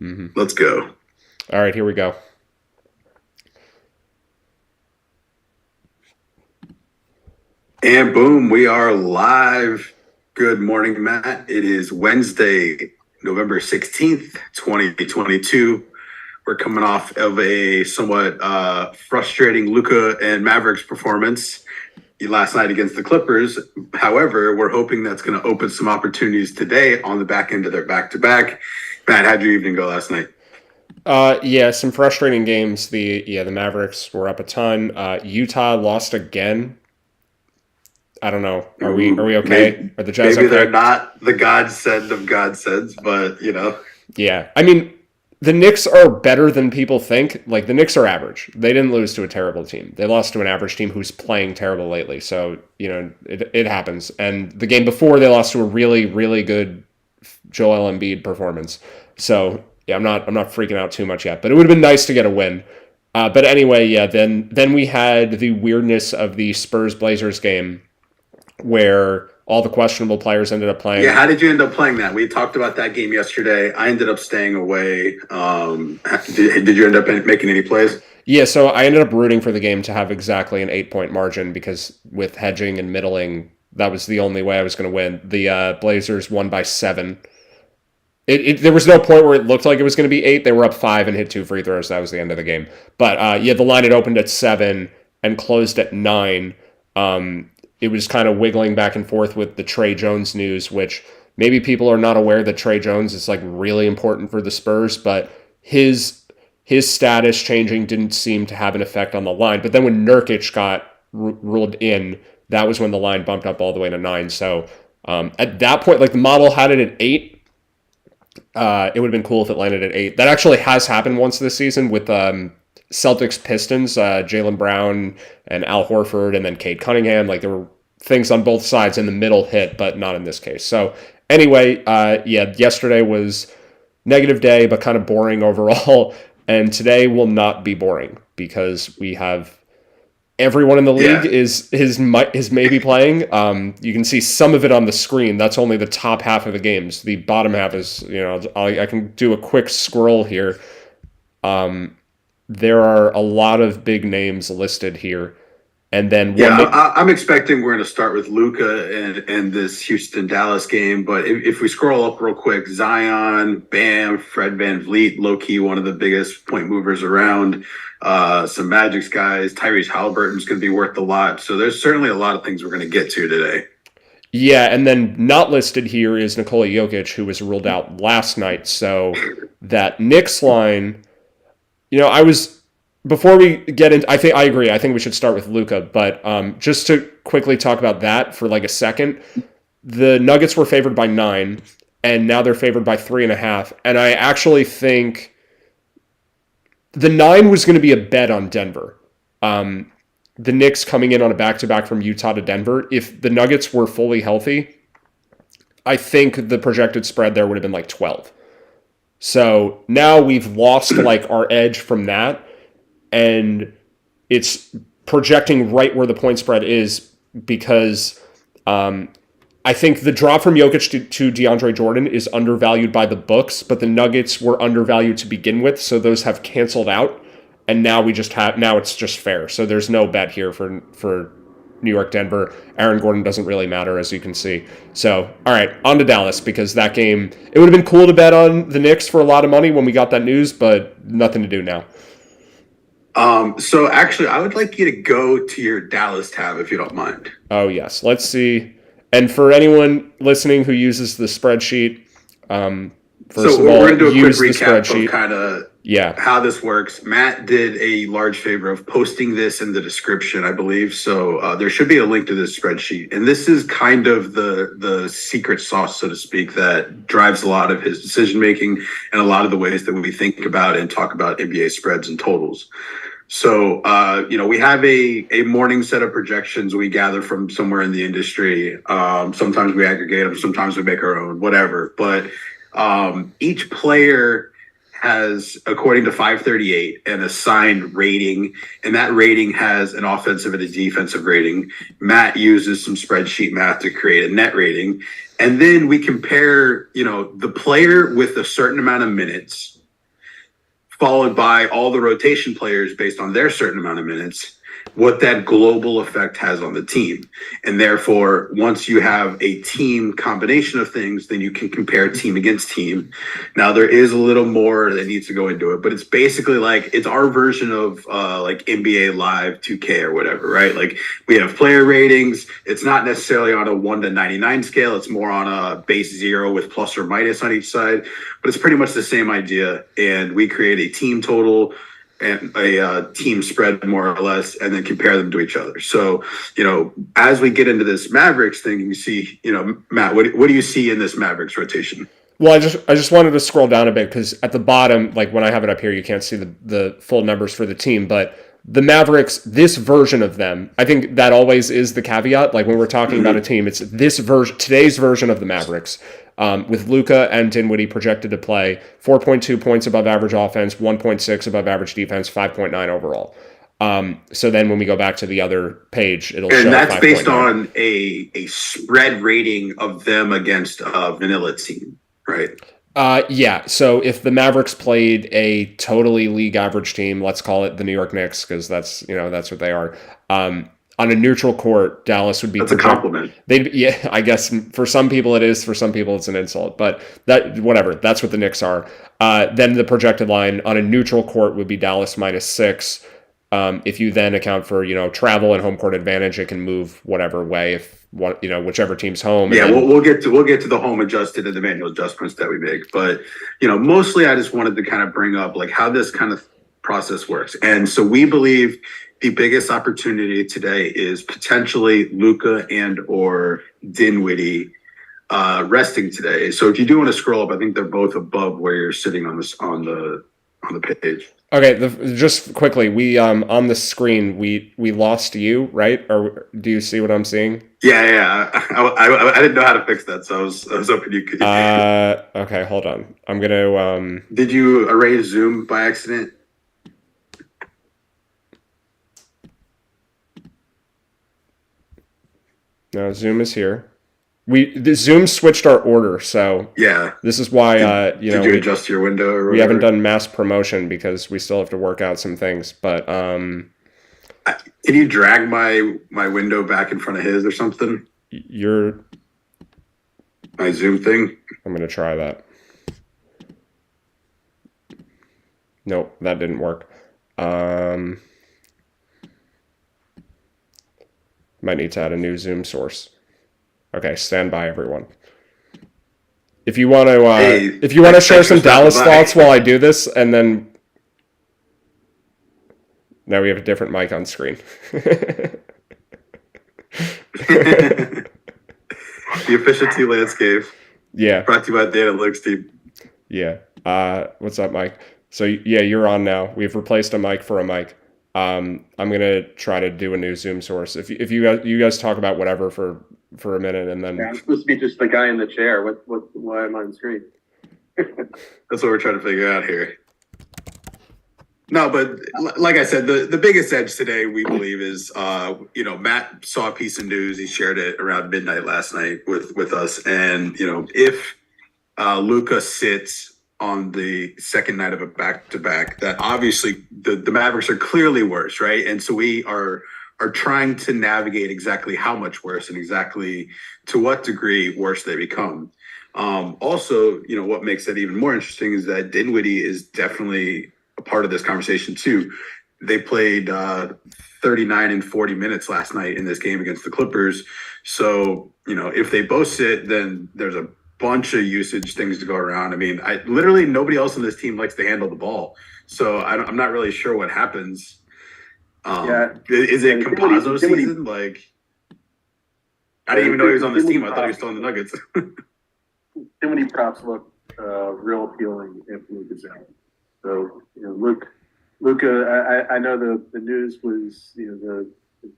Let's go. All right, here we go. And boom, we are live. Good morning, Matt. It is Wednesday, November 16th, 2022. We're coming off of a somewhat frustrating Luka and Mavericks performance last night against the Clippers. However, we're hoping that's going to open some opportunities today on the back end of their back-to-back. Matt, how'd your evening go last night? Yeah, some frustrating games. The Mavericks were up a ton. Utah lost again. I don't know. Are we okay? Are the Jazz Maybe okay? they're not the godsend of godsends, but Yeah. I mean, the Knicks are better than people think. Like, the Knicks are average. They didn't lose to a terrible team. They lost to an average team who's playing terrible lately. So, it happens. And the game before, they lost to a really, really good Joel Embiid performance. So, yeah, I'm not freaking out too much yet. But it would have been nice to get a win. But anyway, yeah, then we had the weirdness of the Spurs-Blazers game where all the questionable players ended up playing. Yeah, how did you end up playing that? We talked about that game yesterday. I ended up staying away. Did you end up making any plays? Yeah, so I ended up rooting for the game to have exactly an 8-point margin because with hedging and middling, that was the only way I was going to win. The Blazers won by 7. There was no point where it looked like it was going to be 8. They were up 5 and hit 2 free throws. That was the end of the game. But yeah, the line had opened at 7 and closed at 9. It was kind of wiggling back and forth with the Trey Jones news, which maybe people are not aware that Trey Jones is like really important for the Spurs, but his status changing didn't seem to have an effect on the line. But then when Nurkic got ruled in, that was when the line bumped up all the way to 9. So at that point, like the model had it at 8. It would have been cool if it landed at 8. That actually has happened once this season with Celtics Pistons, Jaylen Brown and Al Horford, and then Cade Cunningham. Like there were things on both sides in the middle hit, but not in this case. So anyway, yeah, yesterday was negative day, but kind of boring overall. And today will not be boring because we have everyone in the league is maybe playing. You can see some of it on the screen. That's only the top half of the games. The bottom half is, I can do a quick scroll here. There are a lot of big names listed here. And then I'm expecting we're going to start with Luka and this Houston Dallas game. But if we scroll up real quick, Zion, Bam, Fred VanVleet, low key one of the biggest point movers around. Some Magic's guys, Tyrese Halliburton's going to be worth a lot. So there's certainly a lot of things we're going to get to today. Yeah, and then not listed here is Nikola Jokic, who was ruled out last night. So that Knicks line, before we get into, I agree. I think we should start with Luka, but just to quickly talk about that for like a second, the Nuggets were favored by 9, and now they're favored by 3.5. And I actually think the 9 was going to be a bet on Denver. The Knicks coming in on a back-to-back from Utah to Denver. If the Nuggets were fully healthy, I think the projected spread there would have been like 12. So now we've lost like our edge from that. And it's projecting right where the point spread is because I think the drop from Jokic to DeAndre Jordan is undervalued by the books, but the Nuggets were undervalued to begin with, so those have canceled out. And now it's just fair. So there's no bet here for New York, Denver. Aaron Gordon doesn't really matter, as you can see. So, all right, on to Dallas, because that game, it would have been cool to bet on the Knicks for a lot of money when we got that news, but nothing to do now. So actually, I would like you to go to your Dallas tab if you don't mind. Oh, yes. Let's see. And for anyone listening who uses the spreadsheet, first of all, we're going to do a quick recap of kind of how this works. Matt did a large favor of posting this in the description, I believe. So there should be a link to this spreadsheet. And this is kind of the secret sauce, so to speak, that drives a lot of his decision making and a lot of the ways that we think about and talk about NBA spreads and totals. So, we have a morning set of projections we gather from somewhere in the industry. Sometimes we aggregate them, sometimes we make our own, whatever. But each player has, according to 538, an assigned rating, and that rating has an offensive and a defensive rating. Matt uses some spreadsheet math to create a net rating. And then we compare, the player with a certain amount of minutes followed by all the rotation players based on their certain amount of minutes, what that global effect has on the team. And therefore, once you have a team combination of things, then you can compare team against team. Now, there is a little more that needs to go into it, but it's basically like it's our version of like NBA Live 2K or whatever, right? Like we have player ratings. It's not necessarily on a 1 to 99 scale. It's more on a base 0 with plus or minus on each side, but it's pretty much the same idea. And we create a team total and a team spread more or less, and then compare them to each other. So, as we get into this Mavericks thing, you see, Matt, what do you see in this Mavericks rotation? Well, I just wanted to scroll down a bit because at the bottom, like when I have it up here, you can't see the full numbers for the team, but the Mavericks, this version of them, I think that always is the caveat. Like when we're talking about a team, it's this version, today's version of the Mavericks. With Luka and Dinwiddie projected to play 4.2 points above average offense, 1.6 above average defense, 5.9 overall. So then when we go back to the other page, it'll show. And that's based on a spread rating of them against a vanilla team, right? Yeah. So if the Mavericks played a totally league average team, let's call it the New York Knicks, because that's what they are. On a neutral court, Dallas would be. That's a compliment. Yeah, I guess for some people it is. For some people it's an insult. But whatever. That's what the Knicks are. Then the projected line on a neutral court would be Dallas -6. If you then account for travel and home court advantage, it can move whatever way whichever team's home. Yeah, we'll get to the home adjusted and the manual adjustments that we make. But mostly I just wanted to kind of bring up like how this kind of process works. And so we believe the biggest opportunity today is potentially Luka and or Dinwiddie resting today. So if you do want to scroll up, I think they're both above where you're sitting on the page. Okay, just quickly, we on the screen we lost you, right? Or do you see what I'm seeing? Yeah. I didn't know how to fix that, so I was hoping you could. Okay, hold on. I'm gonna. Did you erase Zoom by accident? No, Zoom is here. The Zoom switched our order, so yeah, this is why did you adjust your window? Or we haven't done mass promotion because we still have to work out some things. But can you drag my window back in front of his or something? My Zoom thing. I'm gonna try that. Nope, that didn't work. Might need to add a new Zoom source. Okay, stand by, everyone. If you want to, share some Dallas thoughts while I do this, and then now we have a different mic on screen. The efficiency landscape. Yeah. Brought to you by the Analytics team. Yeah. What's up, Mike? So yeah, you're on now. We've replaced a mic for a mic. I'm gonna try to do a new Zoom source. If you guys talk about whatever for a minute, and then I'm supposed to be just the guy in the chair. Why am I on screen? That's what we're trying to figure out here. No, but like I said, the biggest edge today we believe is Matt saw a piece of news. He shared it around midnight last night with us, and if Luka sits on the second night of a back-to-back, that obviously the Mavericks are clearly worse, right? And so we are trying to navigate exactly how much worse and exactly to what degree worse they become. Also, what makes it even more interesting is that Dinwiddie is definitely a part of this conversation too. They played 39 and 40 minutes last night in this game against the Clippers. So, if they both sit, then there's a bunch of usage things to go around. I mean, literally nobody else on this team likes to handle the ball. So I'm not really sure what happens. Is it Campazzo season? Like, I didn't even know he was on this team. I thought he was still in the Nuggets. Dinwiddie props look real appealing if Luka's out. So, Luka, I know the news was,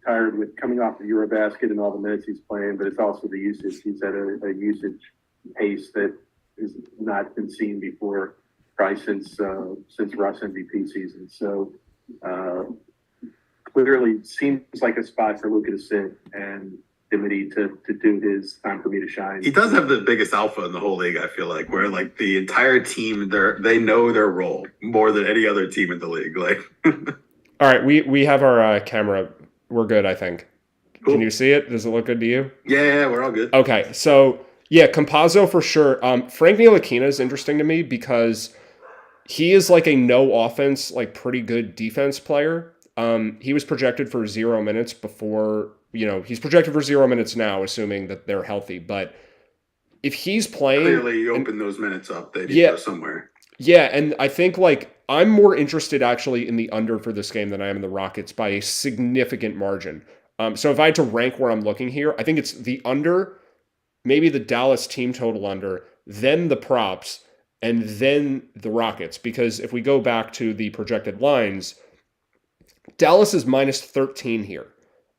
tired with coming off the Eurobasket and all the minutes he's playing, but it's also the usage. He's at a usage pace that has not been seen before, probably since Russ MVP season. So clearly seems like a spot for Luka to sit, and Dinwiddie to do his time for me to shine. He does have the biggest alpha in the whole league, I feel like, where like the entire team, they know their role more than any other team in the league. Like, all right, we have our camera. We're good, I think. cool. Can you see it? Does it look good to you? Yeah, we're all good. Okay, so yeah, Campazzo for sure. Frank Ntilikina is interesting to me because he is like a no offense, like pretty good defense player. He was projected for 0 minutes before, he's projected for 0 minutes now, assuming that they're healthy. But if he's playing, clearly you open those minutes up, they need to go somewhere. Yeah, and I think like I'm more interested actually in the under for this game than I am in the Rockets by a significant margin. So if I had to rank where I'm looking here, I think it's the under, maybe the Dallas team total under, then the props, and then the Rockets. Because if we go back to the projected lines, Dallas is minus 13 here.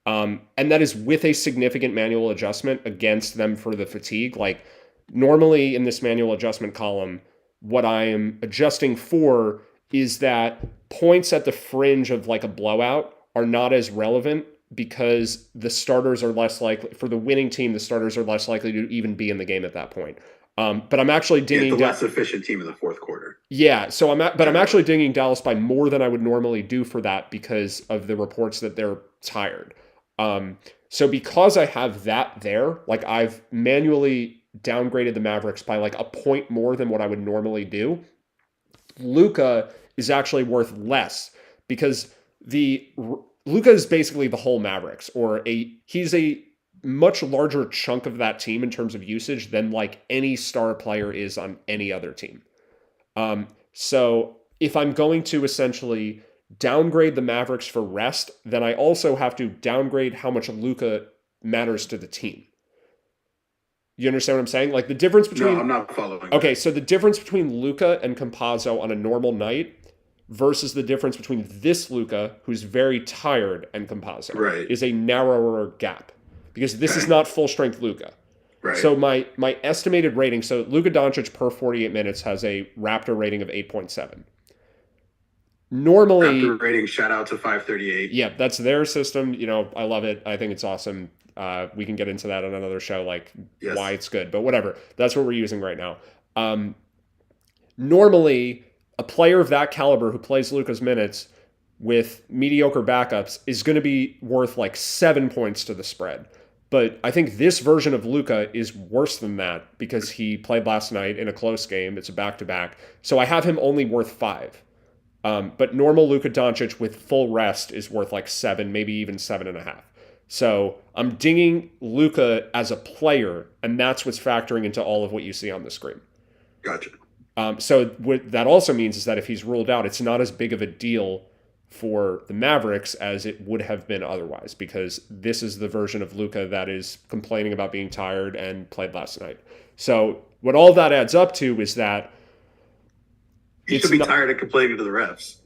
And that is with a significant manual adjustment against them for the fatigue. Like normally in this manual adjustment column, what I am adjusting for is that points at the fringe of like a blowout are not as relevant because the starters are less likely, for the winning team, the starters are less likely to even be in the game at that point. But I'm actually dinging the less efficient team in the fourth quarter. Yeah, so I'm actually dinging Dallas by more than I would normally do for that because of the reports that they're tired. So because I have that there, like I've manually downgraded the Mavericks by like a point more than what I would normally do. Luka is actually worth less because Luka is basically the whole Mavericks, he's a much larger chunk of that team in terms of usage than like any star player is on any other team. So if I'm going to essentially downgrade the Mavericks for rest, then I also have to downgrade how much Luka matters to the team. You understand what I'm saying? Like the difference between... No, I'm not following. Okay, so the difference between Luka and Campazzo on a normal night versus the difference between this Luka, who's very tired, and Campazzo is a narrower gap. Because this is not full-strength Luka. Right. So my estimated rating, so Luka Doncic per 48 minutes has a Raptor rating of 8.7. Normally... Raptor rating, shout out to 538. Yeah, that's their system. I love it. I think it's awesome. We can get into that on another show, why it's good. But whatever. That's what we're using right now. Normally, a player of that caliber who plays Luka's minutes with mediocre backups is going to be worth 7 points to the spread. But I think this version of Luka is worse than that because he played last night in a close game. It's a back-to-back. So I have him only worth 5. But normal Luka Doncic with full rest is worth 7, maybe even 7.5. So I'm dinging Luka as a player, and that's what's factoring into all of what you see on the screen. Gotcha. So what that also means is that if he's ruled out, it's not as big of a deal for the Mavericks as it would have been otherwise, because this is the version of Luka that is complaining about being tired and played last night. So what all that adds up to is that he should be tired of complaining to the refs.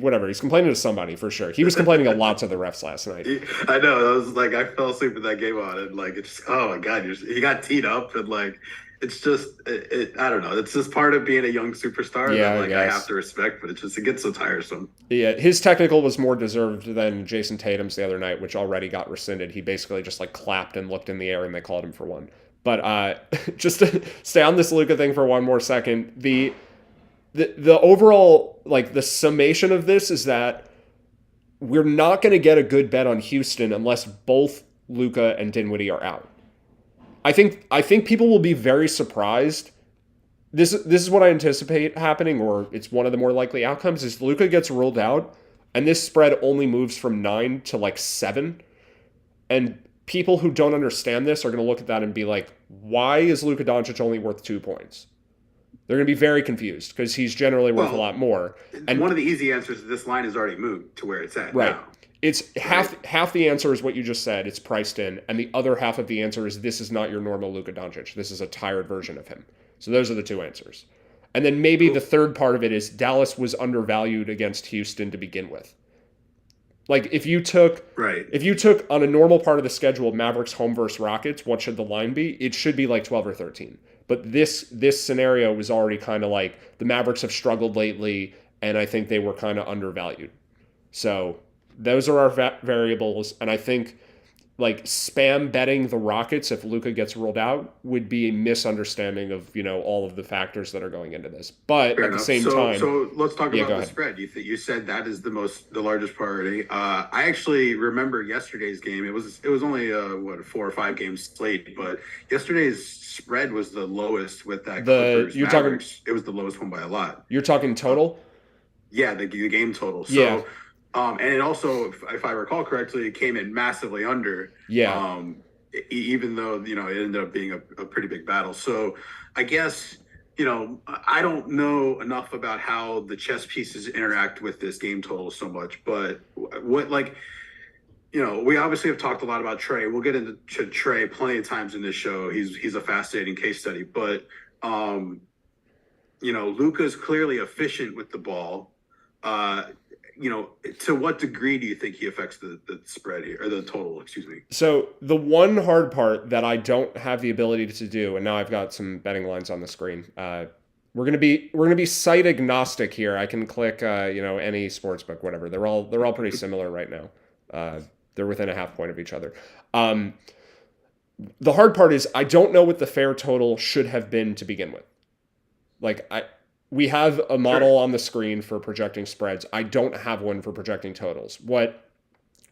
Whatever, he's complaining to somebody for sure. He was complaining a lot to the refs last night. I know. I was I fell asleep with that game on, and it's just, oh my god, he got teed up, and it's just, I don't know. It's just part of being a young superstar that I have to respect, but it gets so tiresome. Yeah, his technical was more deserved than Jason Tatum's the other night, which already got rescinded. He basically just clapped and looked in the air, and they called him for one. But just to stay on this Luka thing for one more second, the overall, the summation of this is that we're not going to get a good bet on Houston unless both Luka and Dinwiddie are out. I think people will be very surprised. This is what I anticipate happening, or it's one of the more likely outcomes, is Luka gets ruled out, and this spread only moves from 9 to 7. And people who don't understand this are going to look at that and be like, why is Luka Doncic only worth 2 points? They're going to be very confused because he's generally worth a lot more. And one of the easy answers is this line is already moved to where it's at now. It's half the answer is what you just said. It's priced in. And the other half of the answer is this is not your normal Luka Doncic. This is a tired version of him. So those are the two answers. And then maybe the third part of it is Dallas was undervalued against Houston to begin with. If you took on a normal part of the schedule, Mavericks home versus Rockets, what should the line be? It should be 12 or 13. But this scenario was already kind of the Mavericks have struggled lately, and I think they were kind of undervalued. So those are our variables, and I think like spam betting the Rockets if Luka gets ruled out would be a misunderstanding of, all of the factors that are going into this. But Fair at the enough. same So, time, so let's talk yeah, about go the ahead. spread. You said that is the largest priority. I actually remember yesterday's game. It was only a 4 or 5 game slate, but yesterday's spread was the lowest with that Clippers You're talking Mavericks. It was the lowest one by a lot. you're talking total? Yeah, the game total. Yeah. So, and it also, if I recall correctly, it came in massively under. Yeah. Even though it ended up being a pretty big battle. So, I guess I don't know enough about how the chess pieces interact with this game total so much, but we obviously have talked a lot about Trey. We'll get into Trey plenty of times in this show. He's a fascinating case study, but Luka's clearly efficient with the ball. To what degree do you think he affects the spread here, or the total, excuse me? So the one hard part that I don't have the ability to do, and now I've got some betting lines on the screen. We're gonna be site agnostic here. I can click any sportsbook, whatever. They're all pretty similar right now. They're within a half point of each other. The hard part is I don't know what the fair total should have been to begin with. We have a model on the screen for projecting spreads. I don't have one for projecting totals. What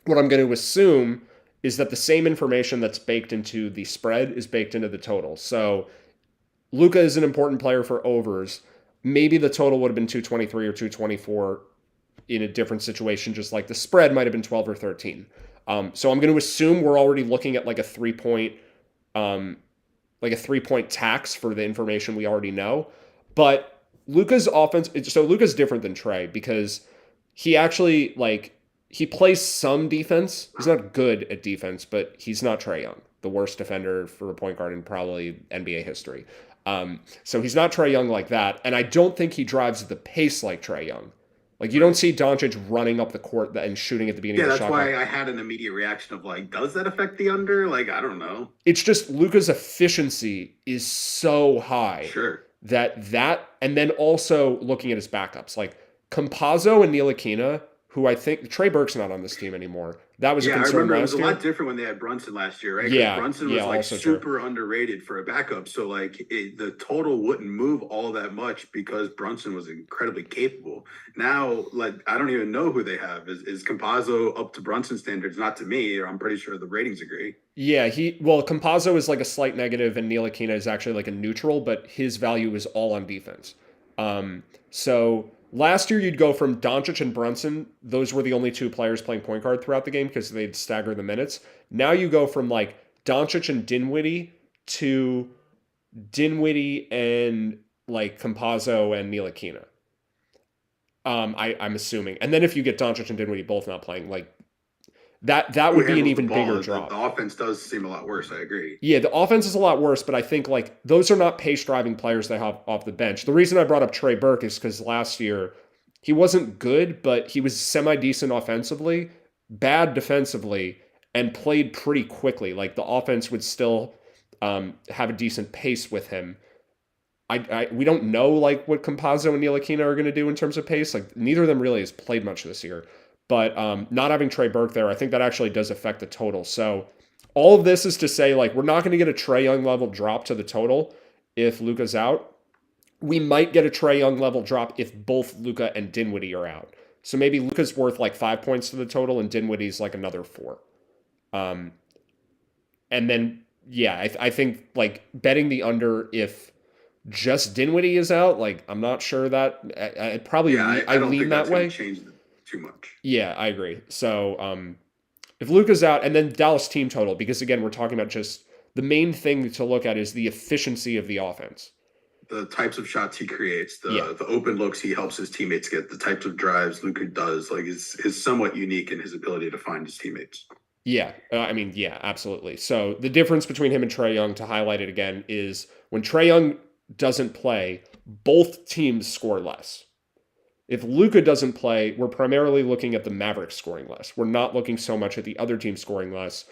I'm going to assume is that the same information that's baked into the spread is baked into the total. So Luka is an important player for overs. Maybe the total would have been 223 or 224 in a different situation, just like the spread might have been 12 or 13. So I'm going to assume we're already looking at like a 3-point tax for the information we already know. But Luka's offense, so Luka's different than Trey because he actually he plays some defense. He's not good at defense, but he's not Trae Young, the worst defender for a point guard in probably NBA history. So he's not Trae Young like that, and I don't think he drives the pace like Trae Young. You don't see Doncic running up the court and shooting at the beginning of the shot clock. Yeah, that's why I had an immediate reaction of does that affect the under? I don't know. It's just Luka's efficiency is so high. Sure. That and then also looking at his backups Campazzo and Ntilikina, who I think Trey Burke's not on this team anymore. That was a concern. I remember it was last a year. lot different when they had Brunson last year, right? Yeah, Brunson was super underrated for a backup, so the total wouldn't move all that much because Brunson was incredibly capable. Now, I don't even know who they have. Is Campazzo up to Brunson standards? Not to me, or I'm pretty sure the ratings agree. Yeah, Campazzo is a slight negative, and Ntilikina is actually a neutral, but his value is all on defense. So last year, you'd go from Doncic and Brunson. Those were the only two players playing point guard throughout the game because they'd stagger the minutes. Now you go from Doncic and Dinwiddie to Dinwiddie and Campazzo and Ntilikina. I'm assuming. And then if you get Doncic and Dinwiddie both not playing, that would be an even bigger drop. The offense does seem a lot worse. I agree. Yeah, the offense is a lot worse, but I think those are not pace-driving players they have off the bench. The reason I brought up Trey Burke is because last year he wasn't good, but he was semi-decent offensively, bad defensively, and played pretty quickly. The offense would still have a decent pace with him. We don't know what Campazzo and Ntilikina are going to do in terms of pace. Neither of them really has played much this year. But not having Trey Burke there, I think that actually does affect the total. So all of this is to say, we're not going to get a Trae Young level drop to the total if Luka's out. We might get a Trae Young level drop if both Luka and Dinwiddie are out. So maybe Luka's worth 5 points to the total and Dinwiddie's another 4. And then, yeah, I think betting the under if just Dinwiddie is out, I'm not sure that I probably I lean that way. Change too much. Yeah, I agree. So if Luka's out, and then Dallas team total, because again, we're talking about just the main thing to look at is the efficiency of the offense. The types of shots he creates, the open looks he helps his teammates get, the types of drives Luka does, is somewhat unique in his ability to find his teammates. Yeah, absolutely. So the difference between him and Trae Young, to highlight it again, is when Trae Young doesn't play, both teams score less. If Luka doesn't play, we're primarily looking at the Mavericks scoring less. We're not looking so much at the other team scoring less.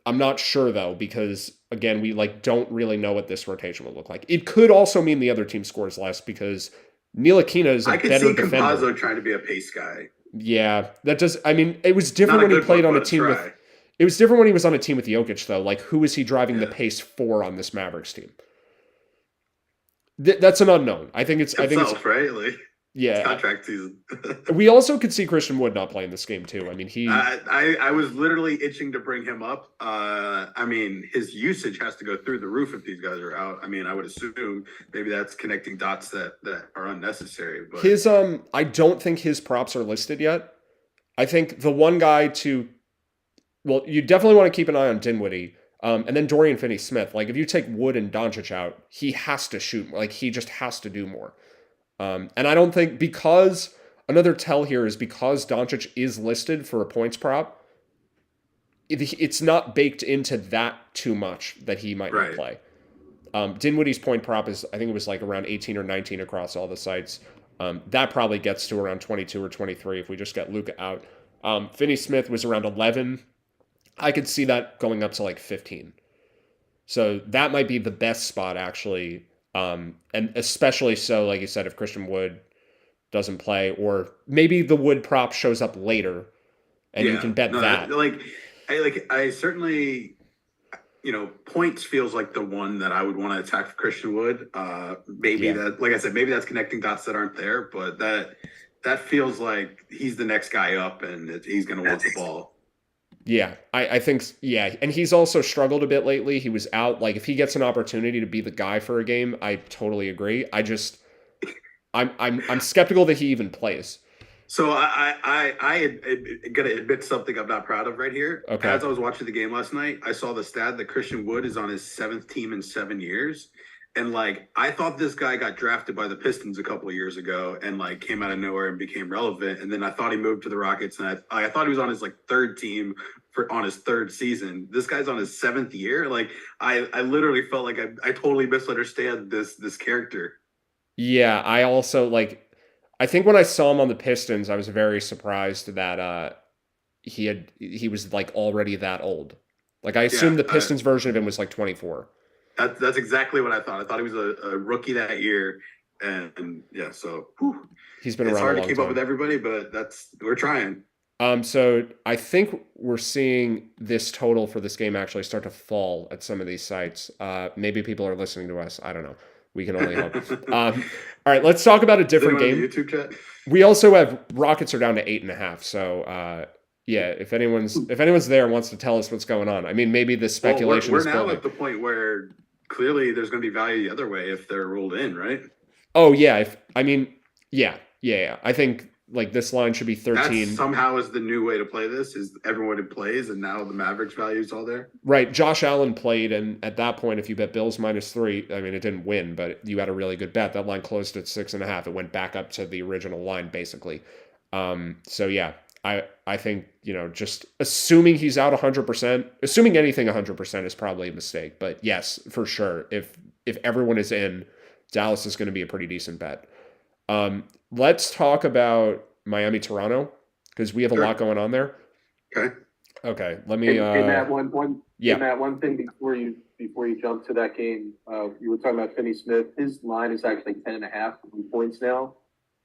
I'm not sure, though, because, again, we don't really know what this rotation will look like. It could also mean the other team scores less because Ntilikina is a better defender. I could see Campazzo trying to be a pace guy. Yeah, that does. I mean, it was different when he played on a team with. It was different when he was on a team with Jokic, though. Like, who is he driving the Yeah. pace for on this Mavericks team? That's an unknown. I think it's right? Like, yeah. Contract season. We also could see Christian Wood not playing this game too. I mean, I was literally itching to bring him up. I mean, his usage has to go through the roof if these guys are out. I mean, I would assume maybe that's connecting dots that are unnecessary. But his I don't think his props are listed yet. I think the one guy you definitely want to keep an eye on Dinwiddie. And then Dorian Finney-Smith. Like, if you take Wood and Doncic out, he has to shoot. Like, he just has to do more. And I don't think, because another tell here is because Doncic is listed for a points prop, it's not baked into that too much that he might not play. Dinwiddie's point prop is, I think it was like around 18 or 19 across all the sites. That probably gets to around 22 or 23 if we just get Luka out. Finney-Smith was around 11. I could see that going up to like 15. So that might be the best spot, actually. And especially so, like you said, if Christian Wood doesn't play, or maybe the Wood prop shows up later and you can bet that. I certainly, points feels like the one that I would want to attack for Christian Wood. That, like I said, maybe that's connecting dots that aren't there, but that feels like he's the next guy up and he's going to want the ball. Yeah, I think, yeah. And he's also struggled a bit lately. He was out. Like, if he gets an opportunity to be the guy for a game, I totally agree. I'm skeptical that he even plays. So I got to admit something I'm not proud of right here. Okay. As I was watching the game last night, I saw the stat that Christian Wood is on his 7th team in 7 years. And like, I thought this guy got drafted by the Pistons a couple of years ago and like came out of nowhere and became relevant. And then I thought he moved to the Rockets, and I thought he was on his like 3rd team on his 3rd season. This guy's on his 7th year. Like, I literally felt like I totally misunderstand this character. Yeah, I also I think when I saw him on the Pistons, I was very surprised that he was like already that old. Like, I assumed the Pistons version of him was like 24. That's exactly what I thought. I thought he was a rookie that year, and yeah, so he's been around. It's hard to keep up with everybody, but we're trying. So I think we're seeing this total for this game actually start to fall at some of these sites. Maybe people are listening to us. I don't know. We can only hope. All right, let's talk about a different game. YouTube chat. We also have Rockets are down to 8.5. So yeah, if anyone's there and wants to tell us what's going on, I mean, maybe the speculation we're is now building. At the point where clearly there's going to be value the other way if they're ruled in, right? Oh yeah, yeah. I think like this line should be 13. That somehow is the new way to play this, is everyone who plays, and now the Mavericks value is all there. Right. Josh Allen played, and at that point, if you bet Bills -3, I mean, it didn't win, but you had a really good bet. That line closed at 6.5. It went back up to the original line, basically. So yeah, I think, just assuming he's out 100%, assuming anything 100% is probably a mistake. But yes, for sure, if everyone is in, Dallas is going to be a pretty decent bet. Let's talk about Miami-Toronto, because we have a lot going on there. Okay. Let me. Matt, one thing before you jump to that game, you were talking about Finney-Smith. His line is actually 10.5 points now,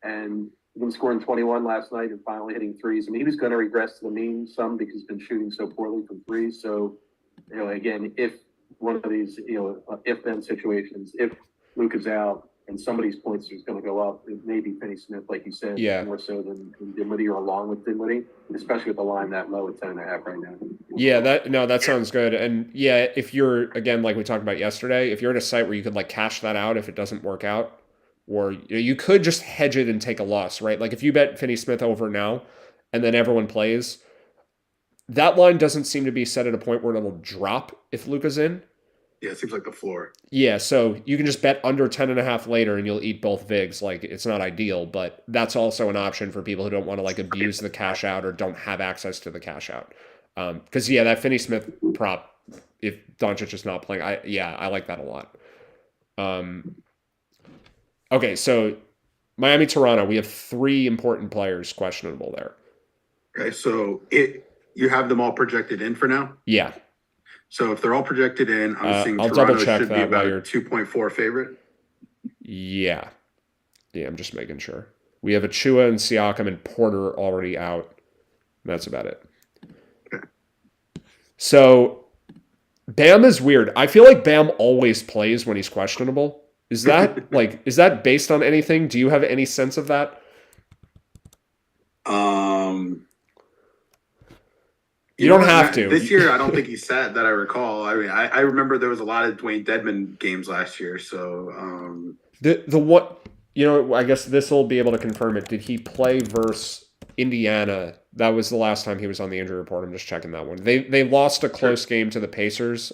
and he's been scoring 21 last night and finally hitting threes. I mean, he was going to regress to the mean some because he's been shooting so poorly from threes. So, again, if one of these, if-then situations, if Luke is out and somebody's points is going to go up, it may be Finney-Smith, like you said, more so than Dinwiddie, or along with Dinwiddie, especially with the line that low at 10.5 right now. Yeah, that sounds good. And yeah, if you're, again, like we talked about yesterday, if you're at a site where you could like cash that out if it doesn't work out, or you could just hedge it and take a loss, right? Like if you bet Finney-Smith over now and then everyone plays, that line doesn't seem to be set at a point where it'll drop if Luka's in. Yeah, it seems like the floor. Yeah, so you can just bet under 10.5 later and you'll eat both VIGs. Like, it's not ideal, but that's also an option for people who don't want to like abuse the cash out or don't have access to the cash out. Because that Finney-Smith prop, if Doncic is not playing, I like that a lot. Okay, so Miami-Toronto, we have 3 important players questionable there. Okay, so you have them all projected in for now? Yeah. So if they're all projected in, I'm seeing I'll Toronto double check should be about a 2.4 favorite. Yeah. Yeah, I'm just making sure. We have Achua and Siakam and Porter already out. That's about it. Okay. So Bam is weird. I feel like Bam always plays when he's questionable. Is that is that based on anything? Do you have any sense of that? You don't have to. This year, I don't think he sat that I recall. I mean, I remember there was a lot of Dwayne Dedman games last year. So the what I guess this will be able to confirm it. Did he play versus Indiana? That was the last time he was on the injury report. I'm just checking that one. They lost a close game to the Pacers.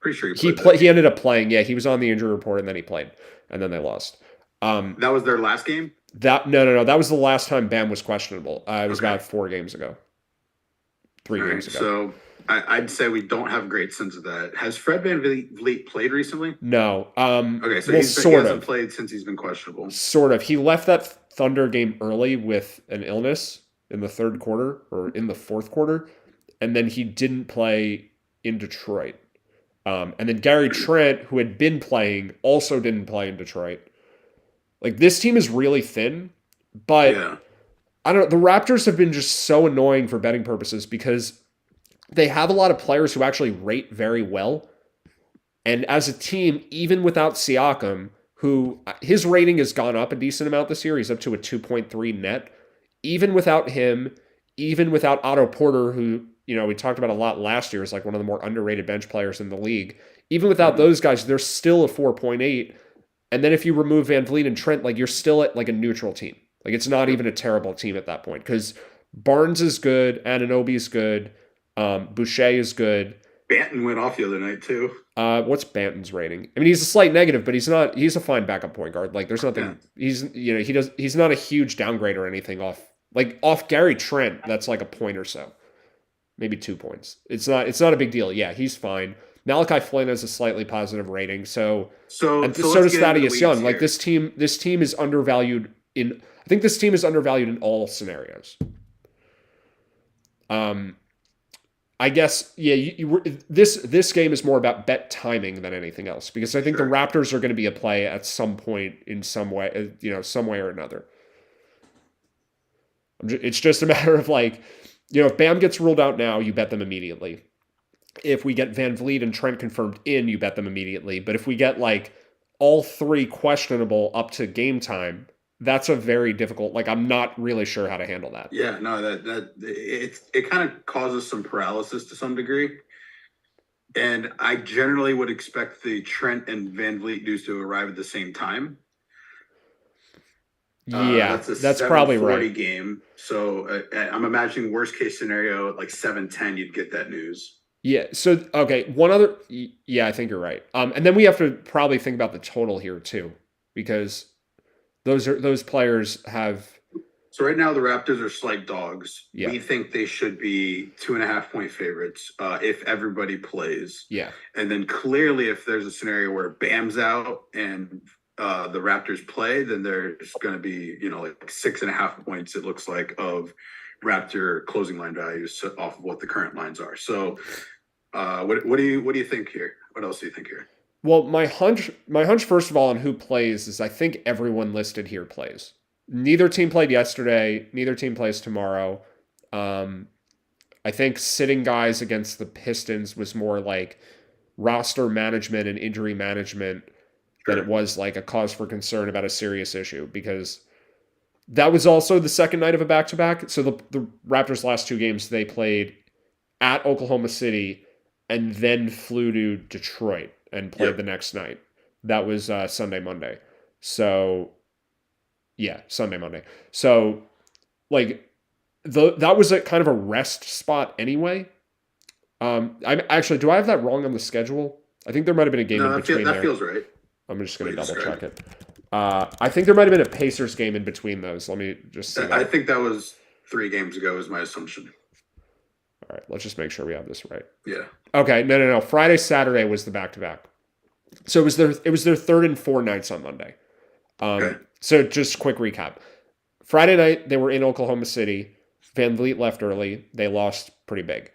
Pretty sure he ended up playing. Yeah, he was on the injury report and then he played, and then they lost. That was their last game? No. That was the last time Bam was questionable. It was about 4 games ago. 3 games ago. So I'd say we don't have a great sense of that. Has Fred VanVleet played recently? No. Okay, so he hasn't played since he's been questionable. Sort of. He left that Thunder game early with an illness in the third quarter or in the fourth quarter, and then he didn't play in Detroit. And then Gary Trent, who had been playing, also didn't play in Detroit. Like, this team is really thin, but I don't know. The Raptors have been just so annoying for betting purposes because they have a lot of players who actually rate very well. And as a team, even without Siakam, who his rating has gone up a decent amount this year, he's up to a 2.3 net. Even without him, even without Otto Porter, who we talked about a lot last year, is like one of the more underrated bench players in the league. Even without those guys, they're still a 4.8. And then if you remove VanVleet and Trent, like, you're still at like a neutral team. Like, it's not even a terrible team at that point because Barnes is good, Anunoby is good, Boucher is good. Banton went off the other night too. What's Banton's rating? I mean, he's a slight negative, but he's a fine backup point guard. Like, there's nothing. Yeah. He's not a huge downgrade or anything off Gary Trent. That's like a point or so, maybe 2 points. It's not a big deal. Yeah, he's fine. Malachi Flynn has a slightly positive rating. So does Thaddeus Young. Here. Like, this team is undervalued in. I think this team is undervalued in all scenarios. I guess, this game is more about bet timing than anything else because I think the Raptors are going to be a play at some point in some way, some way or another. It's just a matter of if Bam gets ruled out now, you bet them immediately. If we get VanVleet and Trent confirmed in, you bet them immediately. But if we get all 3 questionable up to game time, that's a very difficult. I'm not really sure how to handle that. Yeah, no, it kind of causes some paralysis to some degree, and I generally would expect the Trent and VanVleet news to arrive at the same time. Yeah, that's probably right. Game, so I'm imagining worst case scenario at 7:10, you'd get that news. Yeah. So okay, one other. Yeah, I think you're right. And then we have to probably think about the total here too, because those players have. So right now the Raptors are slight dogs. Yeah. We think they should be 2.5 point favorites if everybody plays. Yeah. And then clearly if there's a scenario where Bam's out and the Raptors play, then there's going to be 6.5 points. It looks like of Raptor closing line values off of what the current lines are. So what do you think here? What else do you think here? Well, my hunch first of all on who plays is I think everyone listed here plays. Neither team played yesterday. Neither team plays tomorrow. I think sitting guys against the Pistons was more like roster management and injury management than it was like a cause for concern about a serious issue, because that was also the second night of a back-to-back. So the Raptors' last 2 games, they played at Oklahoma City and then flew to Detroit and played the next night. That was Sunday, Monday. So, yeah, Sunday, Monday. So, that was a kind of a rest spot anyway. I'm actually, do I have that wrong on the schedule? I think there might have been a game in between there. That feels right. I'm just going to double check it. I think there might have been a Pacers game in between those. Let me just see. I think that was 3 games ago is my assumption. All right, let's just make sure we have this right. Yeah. Okay, no. Friday, Saturday was the back-to-back. So it was their third and 4 nights on Monday. Okay. So just quick recap. Friday night, they were in Oklahoma City. VanVleet left early. They lost pretty big.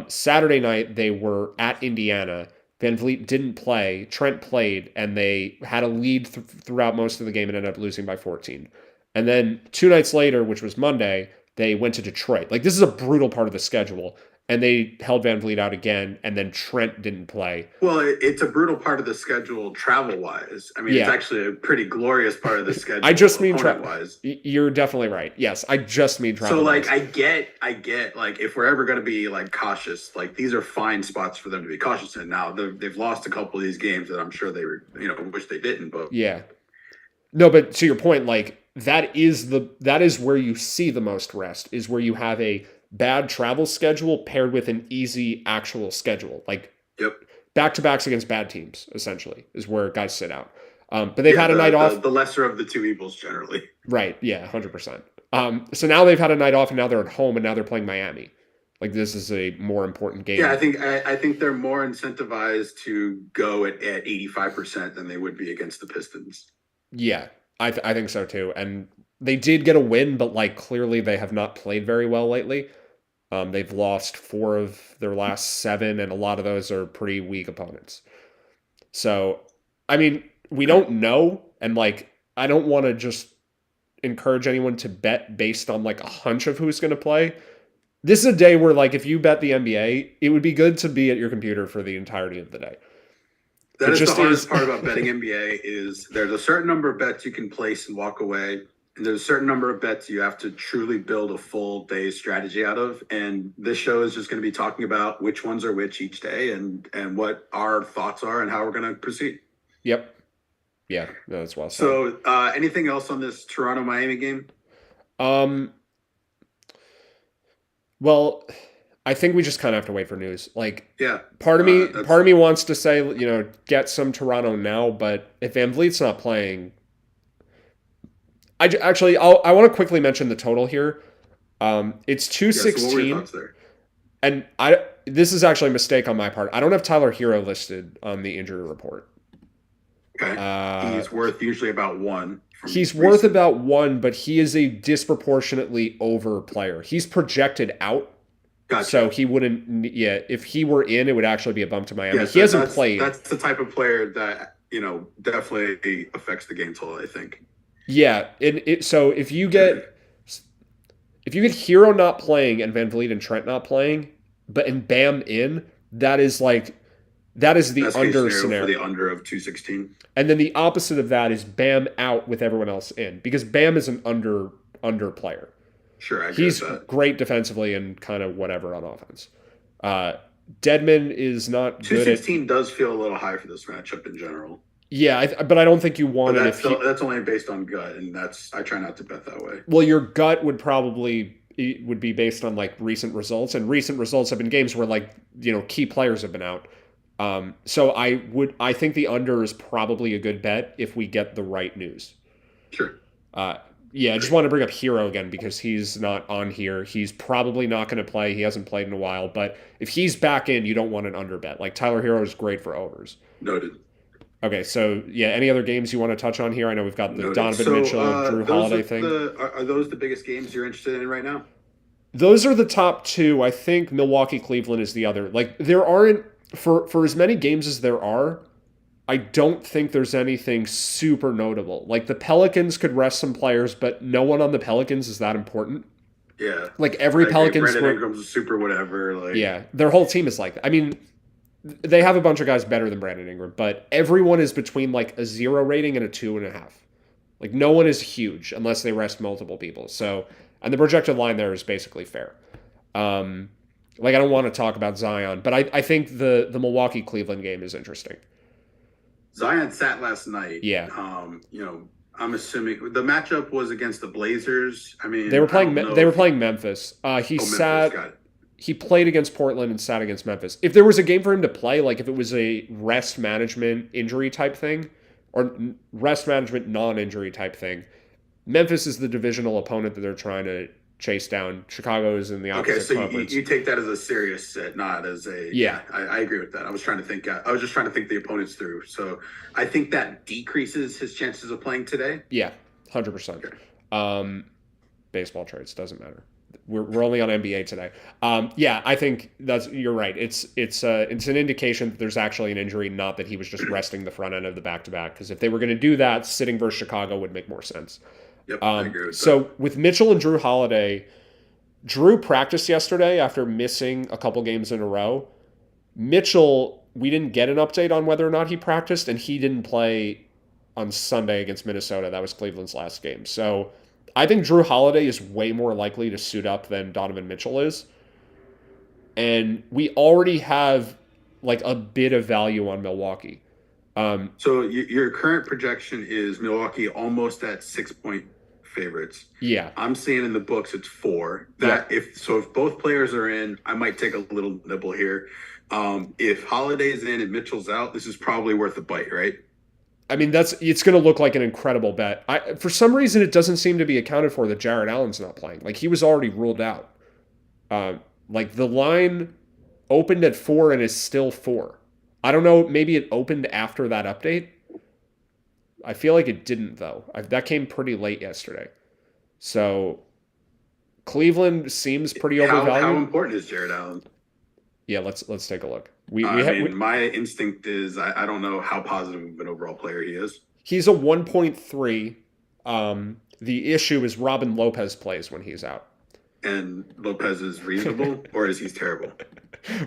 Saturday night, they were at Indiana. VanVleet didn't play. Trent played, and they had a lead throughout most of the game and ended up losing by 14. And then 2 nights later, which was Monday, they went to Detroit. This is a brutal part of the schedule. and they held Van Vliet out again, and then Trent didn't play. Well, it's a brutal part of the schedule travel-wise. I mean, it's actually a pretty glorious part of the schedule. I just mean travel-wise. You're definitely right. Yes, I just mean travel. So, like, I get, like, if we're ever going to be, like, cautious, like, these are fine spots for them to be cautious in. Now, they've lost a couple of these games that I'm sure they were, wish they didn't, but... Yeah. No, but to your point, like, that is where you see the most rest, is where you have a bad travel schedule paired with an easy actual schedule. Like, back-to-backs against bad teams, essentially, is where guys sit out. But they've had a night off. The lesser of the two evils, generally. Right, yeah, 100%. So now they've had a night off, and now they're at home, and now they're playing Miami. Like, this is a more important game. Yeah, I think they're more incentivized to go at 85% than they would be against the Pistons. Yeah, I think so, too. And they did get a win, but, like, clearly they have not played very well lately. They've lost 4 of their last 7, and a lot of those are pretty weak opponents. So, I mean, we don't know, and, like, I don't want to just encourage anyone to bet based on, like, a hunch of who's going to play. This is a day where, like, if you bet the NBA, it would be good to be at your computer for the entirety of the day. That is the hardest part about betting NBA is there's a certain number of bets you can place and walk away. And there's a certain number of bets you have to truly build a full day's strategy out of. And this show is just going to be talking about which ones are which each day and what our thoughts are and how we're going to proceed. Yep. Yeah, that's well said. So anything else on this Toronto-Miami game? Well, I think we just kind of have to wait for news. Like, yeah, part of me wants to say, get some Toronto now, but if Van Vliet's not playing... I want to quickly mention the total here. It's 216, and this is actually a mistake on my part. I don't have Tyler Hero listed on the injury report. Okay, he's worth usually about 1. He's worth about 1, but he is a disproportionately over player. He's projected out, so he wouldn't. Yeah, if he were in, it would actually be a bump to Miami. Yeah, he hasn't played. That's the type of player that definitely affects the game total, I think. Yeah, so if you get Hero not playing and Van Vliet and Trent not playing, and Bam in, that is the Best under scenario for the under of 216. And then the opposite of that is Bam out with everyone else in, because Bam is an under player. Sure, I agree he's with that. Great defensively and kind of whatever on offense. Deadman is not 216 does feel a little high for this matchup in general. Yeah, but I don't think you want it. That's only based on gut, and I try not to bet that way. Well, your gut would be based on like recent results, and recent results have been games where like key players have been out. So I think the under is probably a good bet if we get the right news. Sure. Yeah, I just want to bring up Hero again because he's not on here. He's probably not going to play. He hasn't played in a while, but if he's back in, you don't want an under bet. Like Tyler Hero is great for overs. Noted. Okay, so yeah, any other games you want to touch on here? I know we've got the Donovan Mitchell, Drew Holiday thing. Are those the biggest games you're interested in right now? Those are the top 2. I think Milwaukee, Cleveland is the other. Like there aren't for as many games as there are, I don't think there's anything super notable. Like the Pelicans could rest some players, but no one on the Pelicans is that important. Yeah, like every Pelicans. Brandon Ingram's super whatever. Like yeah, their whole team is like that. I mean, they have a bunch of guys better than Brandon Ingram, but everyone is between like a 0 rating and a 2.5. Like no one is huge unless they rest multiple people. So, and the projected line there is basically fair. Like I don't want to talk about Zion, but I think the Milwaukee Cleveland game is interesting. Zion sat last night. Yeah. I'm assuming the matchup was against the Blazers. I mean, they were playing Memphis. Memphis, he played against Portland and sat against Memphis. If there was a game for him to play, like if it was a rest management injury type thing or rest management non-injury type thing, Memphis is the divisional opponent that they're trying to chase down. Chicago is in the opposite conference. You take that as a serious sit, not as a... Yeah. I agree with that. I was just trying to think the opponents through. So I think that decreases his chances of playing today. Yeah, 100%. Okay. Baseball trades, doesn't matter. We're only on NBA today. Yeah, I think you're right. It's an indication that there's actually an injury, not that he was just resting the front end of the back-to-back. Because if they were going to do that, sitting versus Chicago would make more sense. Yep, I agree with that. So with Mitchell and Drew Holiday, Drew practiced yesterday after missing a couple games in a row. Mitchell, we didn't get an update on whether or not he practiced, and he didn't play on Sunday against Minnesota. That was Cleveland's last game. So I think Drew Holiday is way more likely to suit up than Donovan Mitchell is. And we already have like a bit of value on Milwaukee. So your current projection is Milwaukee almost at 6-point favorites. Yeah. I'm seeing in the books it's 4. If both players are in, I might take a little nibble here. If Holiday's in and Mitchell's out, this is probably worth a bite, right? I mean, it's going to look like an incredible bet. For some reason, it doesn't seem to be accounted for that Jarrett Allen's not playing. Like, he was already ruled out. Like, the line opened at 4 and is still 4. I don't know. Maybe it opened after that update. I feel like it didn't, though. That came pretty late yesterday. So, Cleveland seems pretty overvalued. How important is Jarrett Allen? Yeah, let's take a look. My instinct is I don't know how positive of an overall player he is. He's a 1.3. The issue is Robin Lopez plays when he's out. And Lopez is reasonable, or is he terrible?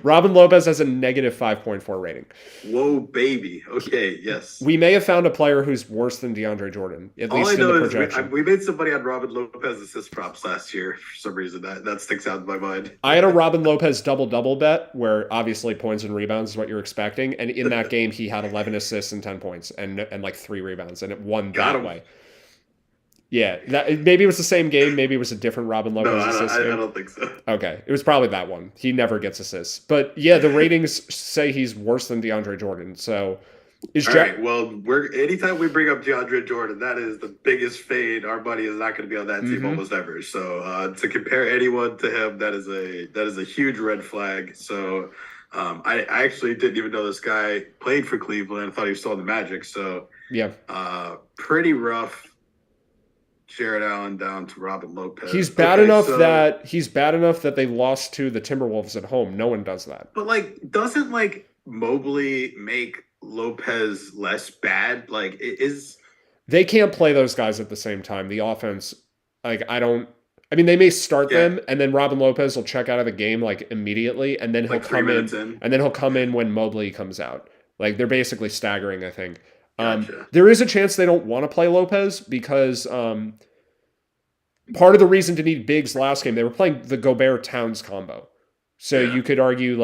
Robin Lopez has a negative 5.4 rating. Whoa, baby. Okay, yes. We may have found a player who's worse than DeAndre Jordan, at least in the projection. We made somebody on Robin Lopez assist props last year for some reason. That sticks out in my mind. I had a Robin Lopez double-double bet where obviously points and rebounds is what you're expecting. And in that game, he had 11 assists and 10 points and like 3 rebounds, and it won that way. Yeah, maybe it was the same game. Maybe it was a different Robin Lopez assist game. I don't think so. Okay, it was probably that one. He never gets assists. But yeah, the ratings say he's worse than DeAndre Jordan. So all right. Well, anytime we bring up DeAndre Jordan, that is the biggest fade. Our money is not going to be on that team almost ever. So to compare anyone to him, that is a huge red flag. So I actually didn't even know this guy played for Cleveland. I thought he was still in the Magic. So yeah, pretty rough. Jarrett Allen down to Robin Lopez. He's bad enough that they lost to the Timberwolves at home. No one does that. But doesn't Mobley make Lopez less bad? They can't play those guys at the same time. The offense, they may start them, and then Robin Lopez will check out of the game immediately, and then he'll come in, and then he'll come in when Mobley comes out. They're basically staggering, I think. Gotcha. There is a chance they don't want to play Lopez because part of the reason to need bigs last game, they were playing the Gobert-Towns combo. So you could argue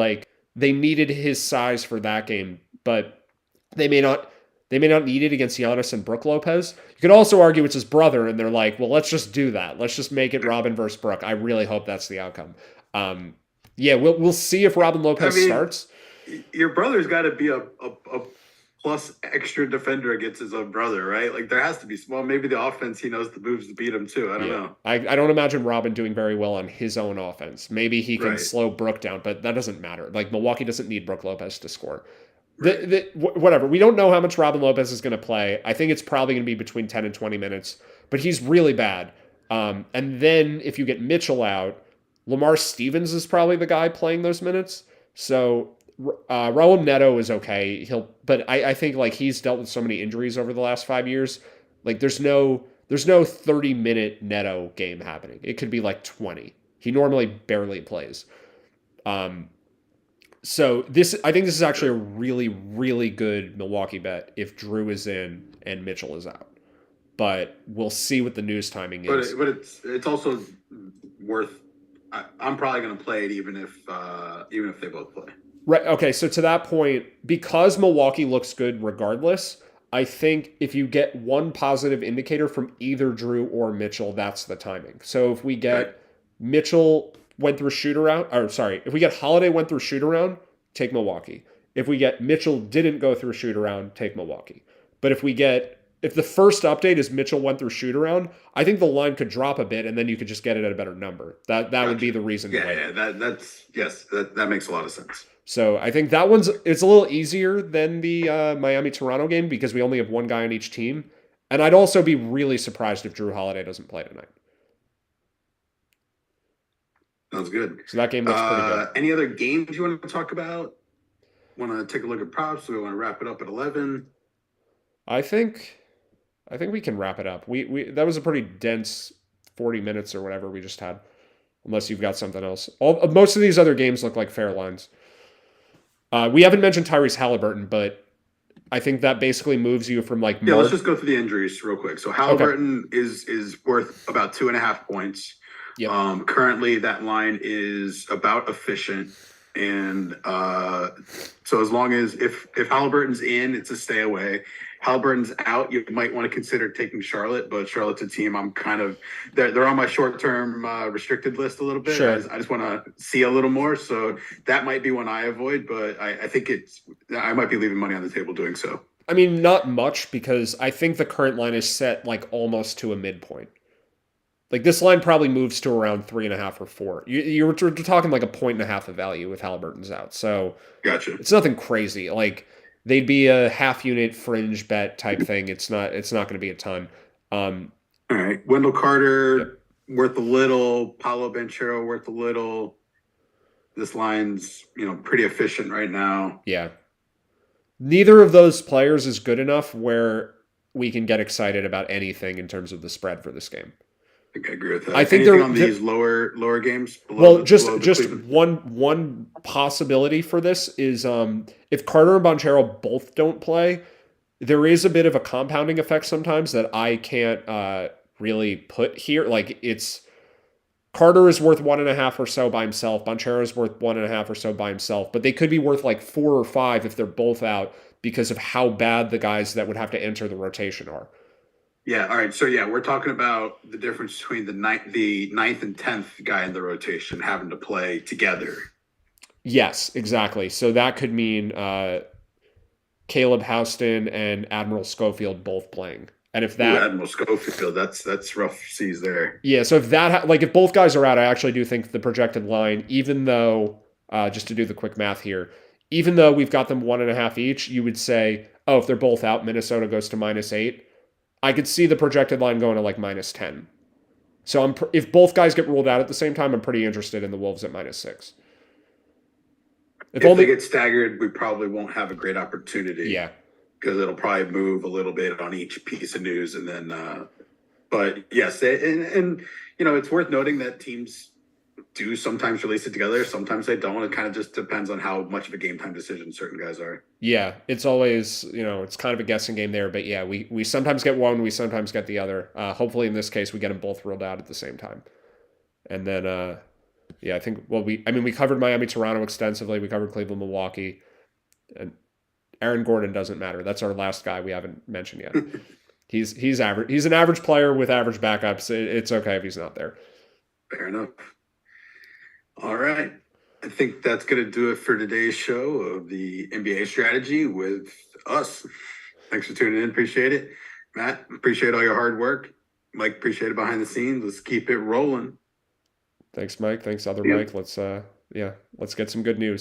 they needed his size for that game, but they may not need it against Giannis and Brook Lopez. You could also argue it's his brother, and they're like, well, let's just do that. Let's just make it Robin versus Brook. I really hope that's the outcome. We'll see if Robin Lopez starts. Your brother's got to be a plus extra defender against his own brother, right? There has to be small. Maybe the offense, he knows the moves to beat him too. I don't know. I don't imagine Robin doing very well on his own offense. Maybe he can slow Brook down, but that doesn't matter. Milwaukee doesn't need Brook Lopez to score. Right. Whatever. We don't know how much Robin Lopez is going to play. I think it's probably going to be between 10 and 20 minutes, but he's really bad. And then if you get Mitchell out, Lamar Stevens is probably the guy playing those minutes. So Raul Neto is okay. But I think he's dealt with so many injuries over the last 5 years. There's no 30-minute Neto game happening. It could be 20. He normally barely plays. So I think this is actually a really, really good Milwaukee bet if Drew is in and Mitchell is out. But we'll see what the news timing is. But it's also worth. I'm probably going to play it even if they both play. Right. Okay. So to that point, because Milwaukee looks good regardless, I think if you get one positive indicator from either Drew or Mitchell, that's the timing. So if we get Mitchell went through shoot around, if we get Holiday went through shoot around, take Milwaukee. If we get Mitchell didn't go through shoot around, take Milwaukee. But if the first update is Mitchell went through shoot around, I think the line could drop a bit and then you could just get it at a better number. That would be the reason. That makes a lot of sense. So I think it's a little easier than the Miami-Toronto game because we only have one guy on each team. And I'd also be really surprised if Drew Holiday doesn't play tonight. Sounds good. So that game looks pretty good. Any other games you want to talk about? Want to take a look at props? Do we want to wrap it up at 11? I think we can wrap it up. We that was a pretty dense 40 minutes or whatever we just had. unless you've got something else. Most of these other games look like fair lines. We haven't mentioned Tyrese Halliburton, but I think that basically moves you from like let's just go through the injuries real quick. So Halliburton is worth about 2.5 points. Yep. Currently that line is about efficient. And so as long as if Halliburton's in, it's a stay away. Halliburton's out, you might want to consider taking Charlotte, but Charlotte's a team I'm kind of they're on my short-term restricted list a little bit. Sure. I just want to see a little more, so that might be one I avoid, but I think I might be leaving money on the table doing so. I mean, not much, because I think the current line is set like almost to a midpoint. Like this line probably moves to around 3.5 or 4. You're talking like 1.5 of value with Halliburton's out, so gotcha. It's nothing crazy. Like they'd be a half unit fringe bet type thing. It's not going to be a ton. All right, Wendell Carter worth a little. Paolo Banchero worth a little. This line's pretty efficient right now. Yeah. Neither of those players is good enough where we can get excited about anything in terms of the spread for this game. I think I agree with that. I think they're on these lower games. Just one possibility for this is if Carter and Banchero both don't play, there is a bit of a compounding effect sometimes that I can't really put here. Like it's Carter is worth 1.5 or so by himself. Banchero is worth 1.5 or so by himself, but they could be worth like 4 or 5 if they're both out because of how bad the guys that would have to enter the rotation are. Yeah. All right. So we're talking about the difference between the ninth and 10th guy in the rotation having to play together. Yes, exactly. So that could mean Caleb Houston and Admiral Schofield both playing. And if that Admiral Schofield, that's rough seas there. Yeah. So if that if both guys are out, I actually do think the projected line, even though just to do the quick math here, even though we've got them 1.5 each, you would say, oh, if they're both out, Minnesota goes to -8. I could see the projected line going to like -10. So if both guys get ruled out at the same time, I'm pretty interested in the Wolves at -6. If they get staggered, we probably won't have a great opportunity. Yeah. Because it'll probably move a little bit on each piece of news. And then, but yes, and it's worth noting that teams do sometimes release it together. Sometimes they don't. It kind of just depends on how much of a game time decision certain guys are. Yeah, it's always, it's kind of a guessing game there. But yeah, we sometimes get one, we sometimes get the other. Hopefully in this case, we get them both ruled out at the same time. And then, I think, we covered Miami, Toronto extensively. We covered Cleveland, Milwaukee. And Aaron Gordon doesn't matter. That's our last guy we haven't mentioned yet. He's average. He's an average player with average backups. It's okay if he's not there. Fair enough. All right. I think that's going to do it for today's show of the NBA strategy with us. Thanks for tuning in. Appreciate it. Matt, appreciate all your hard work. Mike, appreciate it behind the scenes. Let's keep it rolling. Thanks, Mike. Thanks, Mike. Let's get some good news.